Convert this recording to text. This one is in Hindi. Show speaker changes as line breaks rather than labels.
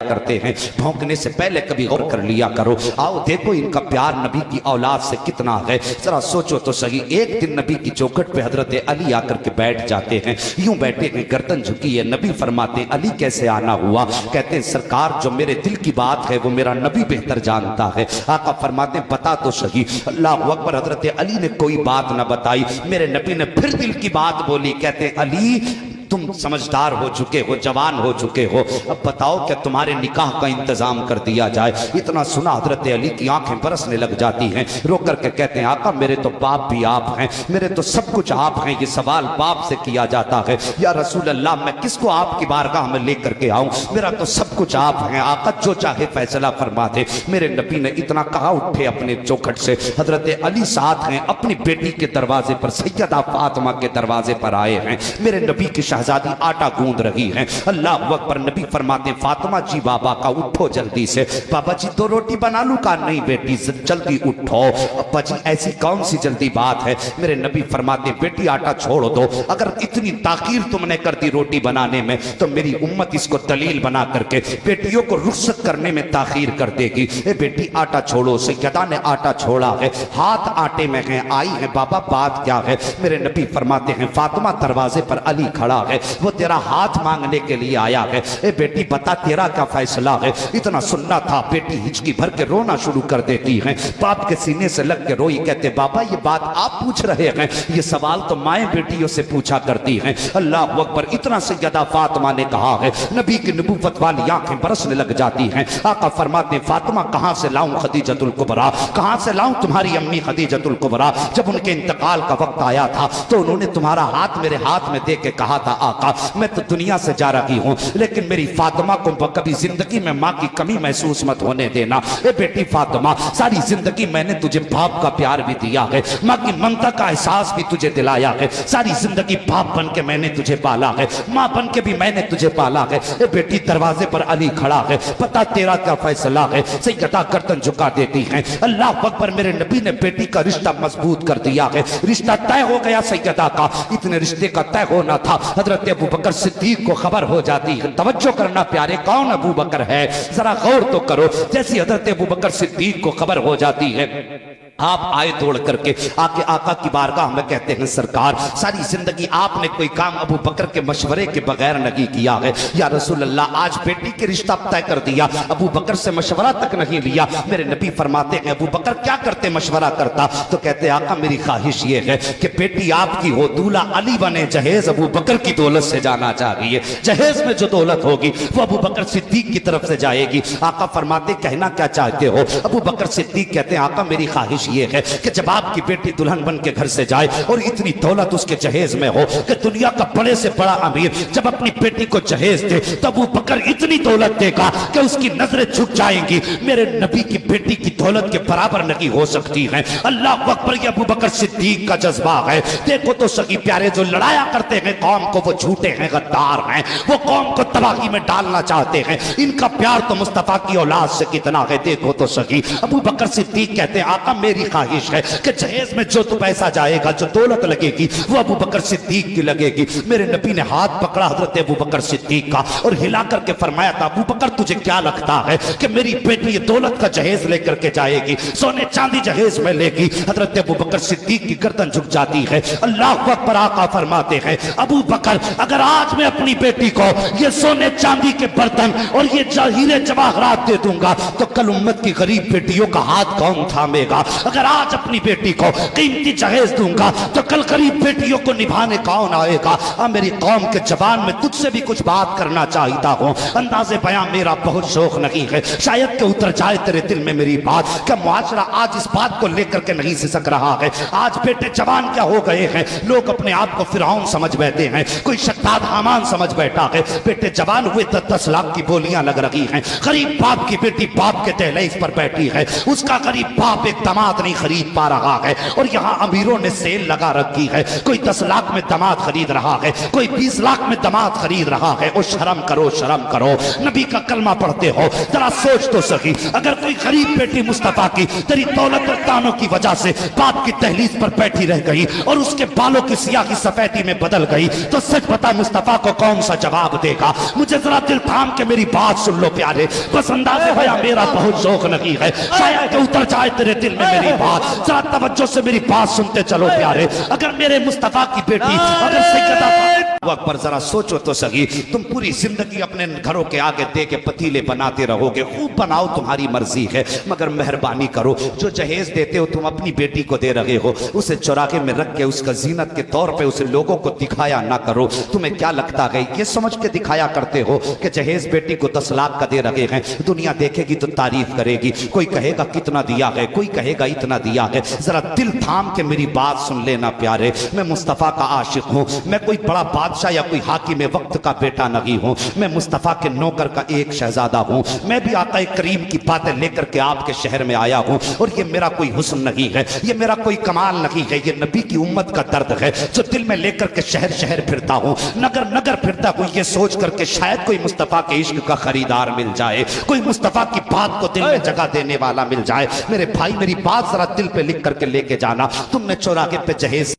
करते हैं, भौंकने से पहले कभी गौर कर लिया करो। आओ देखो इनका प्यार नबी की औलाद से कितना है, जरा सोचो तो सही। एक दिन नबी की चौखट पे हजरत अली आकर के बैठ जाते हैं, यूं बैठे हैं गर्दन झुकी है। नबी फरमाते अली कैसे आना हुआ? कहते हैं सरकार जो मेरे दिल की बात है वो मेरा नबी बेहतर जानता है। आका फरमाते बता तो सही। अल्लाह अकबर। हजरत अली ने कोई बात ना बताई, मेरे नबी ने फिर दिल की बात बोली। कहते अली तुम समझदार हो चुके हो, जवान हो चुके हो, अब बताओ क्या तुम्हारे निकाह का इंतजाम कर दिया जाए? इतना सुना हजरत अली की आंखें बरसने लग जाती हैं। रो करके कहते हैं आका मेरे तो बाप भी आप हैं, मेरे तो सब कुछ आप हैं, ये सवाल बाप से किया जाता है। या रसूल अल्लाह मैं किसको आपकी बारगाह में लेकर के आऊं? मेरा तो सब कुछ आप हैं आका, जो चाहे फैसला फरमा दे। मेरे नबी ने इतना कहा उठे अपने चौखट से। हजरत अली साथ हैं, अपनी बेटी के दरवाजे पर, सैयदा फातिमा के दरवाजे पर आए हैं। मेरे नबी की शहजादी आटा गूंद रही हैं। अल्लाह अकबर। नबी फरमाते फातिमा जी बाबा का उठो जल्दी से। बाबा जी 2 रोटी बना लूं? का नहीं बेटी जल्दी उठो। अब्बा जी ऐसी कौन सी जल्दी बात है? मेरे नबी फरमाते बेटी आटा छोड़ दो, अगर इतनी ताकीर तुमने कर दी रोटी बनाने में तो मेरी उम्मत इसको दलील बना करके बेटियों को रुखसत करने में ताखीर कर देगी। ए बेटी आटा छोड़ो। सैयदा ने आटा छोड़ा है, हाथ आटे में है। आई है बाबा बात क्या है? मेरे नबी फरमाते हैं फातिमा दरवाजे पर अली खड़ा है, वो तेरा हाथ मांगने के लिए आया है। ए बेटी बता तेरा क्या फैसला है? इतना सुनना था। बेटी हिचकी भर के रोना शुरू कर देती है, बाप के सीने से लग के रोई। कहते बाबा ये बात आप पूछ रहे हैं? ये सवाल तो माएं बेटियों से पूछा करती हैं। अल्लाह अकबर। इतना सैयदा फातिमा ने कहा है, नबी की नबूवत वाली आंखें बरसने लग जाती हैं। आका फरमाते फातिमा कहां से लाऊं खदीजतुल कुबरा, कहां से लाऊं तुम्हारी अम्मी खदीजतुल कुबरा? जब उनके इंतकाल का वक्त आया था तो उन्होंने तुम्हारा हाथ मेरे हाथ में दे के कहा था आका मैं तो दुनिया से जा रही हूं, लेकिन मेरी फातिमा को कभी जिंदगी में मां की कमी महसूस मत होने देना। ए बेटी फातिमा सारी जिंदगी मैंने तुझे बाप का प्यार भी दिया है, मां की ममता का एहसास भी तुझे दिलाया है। सारी जिंदगी बाप बन के मैंने तुझे पाला है, मां बन के भी मैंने तुझे पाला है। ए बेटी दरवाजे पर अली खड़ा है, पता तेरा क्या फैसला है? सैयदा गर्दन झुका देती है। अल्लाह अकबर। मेरे नबी ने बेटी का रिश्ता मजबूत कर दिया है, रिश्ता तय हो गया सैयदा का। इतने रिश्ते का तय होना था, हजरत अबू बकर सिद्दीक को खबर हो जाती है। तवज्जो करना प्यारे, कौन अबू बकर है जरा गौर तो करो। जैसी हजरत अबू बकर सिद्दीक को खबर हो जाती है, आप आए दौड़ करके आके आका की बारगाह में कहते हैं सरकार सारी जिंदगी आपने कोई काम अबू बकर के मशवरे के बगैर नहीं किया है। या रसूल अल्लाह आज बेटी के रिश्ता तय कर दिया, अबू बकर से मशवरा तक नहीं लिया। मेरे नबी फरमाते हैं अबू बकर क्या करते मशवरा करता? तो कहते आका मेरी ख्वाहिश ये है कि बेटी आपकी हो, दूल्हा अली बने, जहेज अबू बकर की दौलत से जाना चाहिए। जहेज में जो दौलत होगी वो अबू बकर सिद्दीक की तरफ से जाएगी। आका फरमाते कहना क्या चाहते हो? अबू बकर सिद्दीक कहते हैं आका मेरी ख्वाहिश ये है कि जब आपकी बेटी दुल्हन बन के घर से जाए और इतनी दौलत उसके जहेज में हो कि दुनिया का बड़े से बड़ा अमीर जब अपनी बेटी को जहेज दे तब वो बकर इतनी दौलत देगा कि उसकी नजरें झुक जाएंगी। मेरे नबी की बेटी की दौलत के बराबर नहीं हो सकती है। अल्लाह अकबर। ये अबू बकर सिद्दीक का जज्बा है। देखो तो सगी प्यारे जो लड़ाया करते हैं कौम को वो झूठे हैं, गद्दार हैं, वो कौम को तबाही में डालना चाहते हैं। इनका प्यार तो मुस्तफा की औलाद से कितना है देखो तो सही। अबू बकर सिद्दीक कहते हैं आका मेरी ख्वाहिश है कि जहेज में जो तो पैसा जाएगा, जो दौलत लगेगी वो अबू बकर सिद्दीक की लगेगी। मेरे नबी ने हाथ पकड़ा हजरत अबू बकर सिद्दीक का और हिला करके फरमाया था अबू बकर तुझे क्या लगता है कि मेरी बेटी ये दौलत का जहेज लेकर के जाएगी, सोने चांदी जहेज में लेगी? हजरत अबू बकर सिद्दीक की गर्दन झुक जाती है। अल्लाह अकबर। आका फरमाते हैं अबू बकर अगर आज मैं अपनी बेटी को ये सोने चांदी के बर्तन और ये हीरे जवाहरात दे दूंगा तो कल उम्मत की गरीब बेटियों का हाथ कौन थामेगा? अगर आज अपनी बेटी को कीमती जहेज दूंगा तो कल गरीब बेटियों को निभाने कौन आएगा? मेरी कौम के जबान में तुझसे भी कुछ बात करना चाहता हूँ, अंदाज़े बयां मेरा बहुत शौक नहीं है, शायद के उतर जाए तेरे दिल में मेरी बात कि मुआशरा आज इस बात को लेकर के नहीं सिसक रहा है। आज बेटे जवान क्या हो गए हैं, लोग अपने आप को फिरौन समझ बैठे हैं, कोई शद्दाद हामान समझ बैठा है। बेटे जवान हुए 10-10 लाख की बोलियां लग रही हैं। गरीब बाप की बेटी बाप के दहलीज पर बैठी है, उसका गरीब बाप एक दामाद नहीं खरीद पा रहा है। और यहाँ अमीरों ने सेल लगा रखी है, कोई 10 लाख में दामाद खरीद रहा है, कोई 20 लाख में दामाद खरीद रहा है। और शर्म करो, शर्म करो, नबी का कलमा पढ़ते हो, जरा सोच तो सही। अगर कोई गरीब बेटी मुस्तफा की तेरी दौलत और तानों की वजह से बाप की दहलीज पर बैठी रह गई और उसके बालों की सियाही सफेदी में बदल गई, तो सच बता मुस्तफा को कौन सा जवाब देगा? मुझे जरा दिल थाम के मेरी बात सुन लो प्यारे, बस अंदाज़े होया मेरा बहुत शौक नहीं है, शायद कि उतर जाए तेरे दिल में मेरी बात। जरा तवज्जो से मेरी बात सुनते चलो प्यारे। अगर मेरे मुस्तफा की बेटी अगर सैयदा अकबर, जरा सोचो तो सही, तुम पूरी जिंदगी अपने घरों के आगे दे के पतीले बनाते रहोगे, खूब बनाओ तुम्हारी मर्जी है, मगर मेहरबानी करो जो जहेज देते हो तुम अपनी बेटी को दे रहे हो, उसे चौराहे में रख के उसका जीनत के तौर पे उसे लोगों को दिखाया ना करो। तुम्हें क्या लगता है ये समझ के दिखाया करते हो कि जहेज बेटी को 10 लाख का दे रहे हैं, दुनिया देखेगी तो तारीफ करेगी, कोई कहेगा कितना दिया है, कोई कहेगा इतना दिया है। जरा दिल थाम के मेरी बात सुन लेना प्यारे, मैं मुस्तफा का आशिक हूँ, मैं कोई बड़ा बादशाह या कोई हाकिम वक्त का बेटा नहीं हूँ, मैं मुस्तफा के नौकर का एक शहजादा हूँ। मैं भी आका करीम की बातें लेकर के आपके शहर में आया हूँ, और ये मेरा कोई हुस्न नहीं है, ये मेरा कोई कमाल नहीं है, ये नबी की उम्मत का दर्द है जो दिल में लेकर के शहर शहर फिरता हूँ, नगर नगर फिरता हूँ, ये सोच करके शायद कोई मुस्तफा के इश्क का खरीदार मिल जाए, कोई मुस्तफा की बात को दिल में जगह देने वाला मिल जाए। मेरे भाई मेरी बात जरा दिल पे लिख करके लेके जाना, तुमने चौराहे पे जहेज